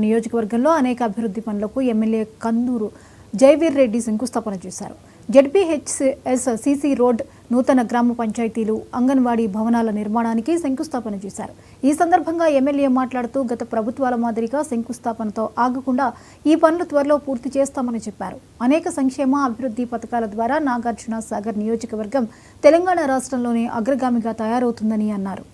నియోజకవర్గంలో అనేక అభివృద్ధి పనులకు ఎమ్మెల్యే కందూరు జైవీర్ రెడ్డి శంకుస్థాపన చేశారు. జెడ్పీహెచ్ఎస్ సీసీ రోడ్, నూతన గ్రామ పంచాయతీలు, అంగన్వాడీ భవనాల నిర్మాణానికి శంకుస్థాపన చేశారు. ఈ సందర్భంగా ఎమ్మెల్యే మాట్లాడుతూ గత ప్రభుత్వాల మాదిరిగా శంకుస్థాపనతో ఆగకుండా ఈ పనులు త్వరలో పూర్తి చేస్తామని చెప్పారు. అనేక సంక్షేమ అభివృద్ధి పథకాల ద్వారా నాగార్జున సాగర్ నియోజకవర్గం తెలంగాణ రాష్ట్రంలోనే అగ్రగామిగా తయారవుతుందని అన్నారు.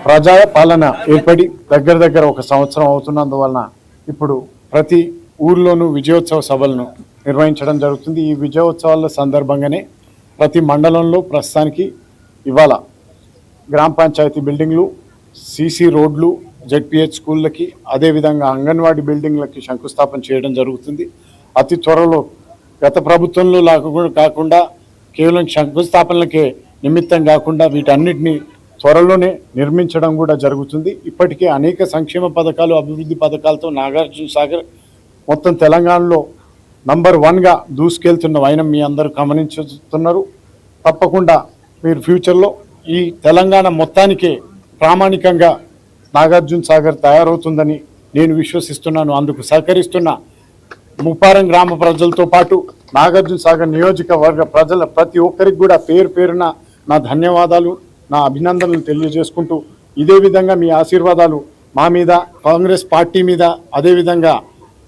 ప్రజా పాలన ఏర్పడి దగ్గర ఒక సంవత్సరం అవుతున్నందువలన ఇప్పుడు ప్రతి ఊర్లోనూ విజయోత్సవ సభలను నిర్వహించడం జరుగుతుంది. ఈ విజయోత్సవాల సందర్భంగానే ప్రతి మండలంలో ప్రస్తుతానికి ఇవాళ గ్రామ పంచాయతీ బిల్డింగ్లు, సీసీ రోడ్లు, జెడ్పీహెచ్ స్కూళ్ళకి, అదేవిధంగా అంగన్వాడీ బిల్డింగ్లకి శంకుస్థాపన చేయడం జరుగుతుంది. అతి త్వరలో గత ప్రభుత్వంలో కాకుండా కేవలం శంకుస్థాపనలకే నిమిత్తం కాకుండా వీటన్నిటిని త్వరలోనే నిర్మించడం కూడా జరుగుతుంది. ఇప్పటికే అనేక సంక్షేమ పథకాలు, అభివృద్ధి పథకాలతో నాగార్జున సాగర్ మొత్తం తెలంగాణలో నంబర్ 1గా దూసుకెళ్తున్న వైనం మీ అందరూ గమనించుతున్నారు. తప్పకుండా మీరు ఫ్యూచర్లో ఈ తెలంగాణ మొత్తానికే ప్రామాణికంగా నాగార్జున సాగర్ తయారవుతుందని నేను విశ్వసిస్తున్నాను. అందుకు సహకరిస్తున్న ముప్పారం గ్రామ ప్రజలతో పాటు నాగార్జున సాగర్ నియోజకవర్గ ప్రజల ప్రతి ఒక్కరికి కూడా పేరు పేరున నా ధన్యవాదాలు, నా అభినందనలు తెలియజేసుకుంటూ, ఇదే విధంగా మీ ఆశీర్వాదాలు మా మీద, కాంగ్రెస్ పార్టీ మీద, అదేవిధంగా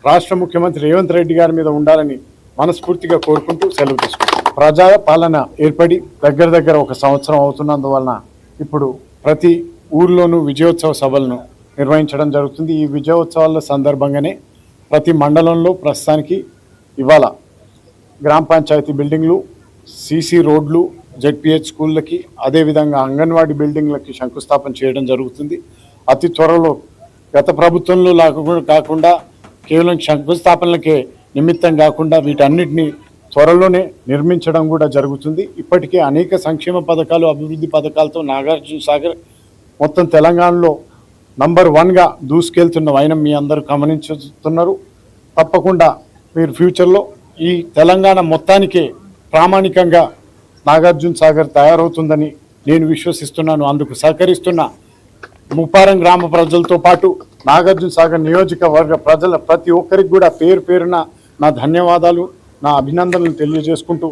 రాష్ట్ర ముఖ్యమంత్రి రేవంత్ రెడ్డి గారి మీద ఉండాలని మనస్ఫూర్తిగా కోరుకుంటూ సెలవు తీసుకుంటాం. ప్రజా పాలన ఏర్పడి దగ్గర ఒక సంవత్సరం అవుతున్నందువలన ఇప్పుడు ప్రతి ఊర్లోనూ విజయోత్సవ సభలను నిర్వహించడం జరుగుతుంది. ఈ విజయోత్సవాల సందర్భంగానే ప్రతి మండలంలో ప్రస్తుతానికి ఇవాళ గ్రామ పంచాయతీ బిల్డింగ్లు, సీసీ రోడ్లు, జెడ్పీహెచ్ స్కూళ్ళకి, అదేవిధంగా అంగన్వాడీ బిల్డింగ్లకి శంకుస్థాపన చేయడం జరుగుతుంది. అతి త్వరలో గత ప్రభుత్వంలో కాకుండా కేవలం శంకుస్థాపనలకే నిమిత్తం కాకుండా వీటన్నిటిని త్వరలోనే నిర్మించడం కూడా జరుగుతుంది. ఇప్పటికే అనేక సంక్షేమ పథకాలు, అభివృద్ధి పథకాలతో నాగార్జున సాగర్ మొత్తం తెలంగాణలో నంబర్ 1గా దూసుకెళ్తున్న వైనం మీ అందరూ గమనించుతున్నారు. తప్పకుండా మీరు ఫ్యూచర్లో ఈ తెలంగాణ మొత్తానికే ప్రామాణికంగా నాగార్జున సాగర్ తయారవుతుందని నేను విశ్వసిస్తున్నాను. అందుకు సహకరిస్తున్న ముప్పారం గ్రామ ప్రజలతో పాటు నాగార్జున సాగర్ నియోజకవర్గ ప్రజల ప్రతి ఒక్కరికి కూడా పేరు పేరున నా ధన్యవాదాలు, నా అభినందనలు తెలియజేసుకుంటూ